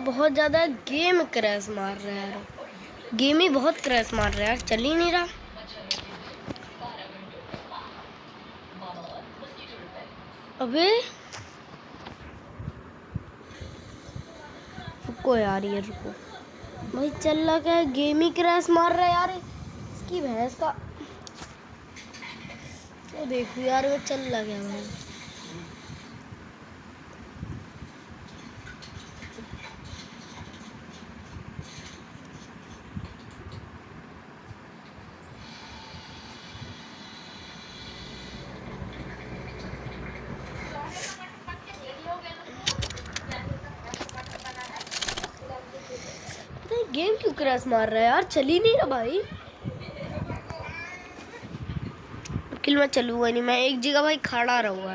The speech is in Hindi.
बहुत ज़्यादा गेम क्रैश मार रहा है यार, गेम ही बहुत क्रैश मार रहा है यार, चल ही नहीं रहा। अबे रुको यार, ये रुको भाई, चल रहा क्या है, गेम ही क्रैश मार रहा है यार, इसकी भैंस का। तो देखो यार वो चल रहा क्या भाई। गेम क्यों क्रैश मार रहा है यार, चल ही नहीं रहा भाई। किल मैं चलूंगा नहीं, मैं एक जगह भाई खड़ा रहूंगा।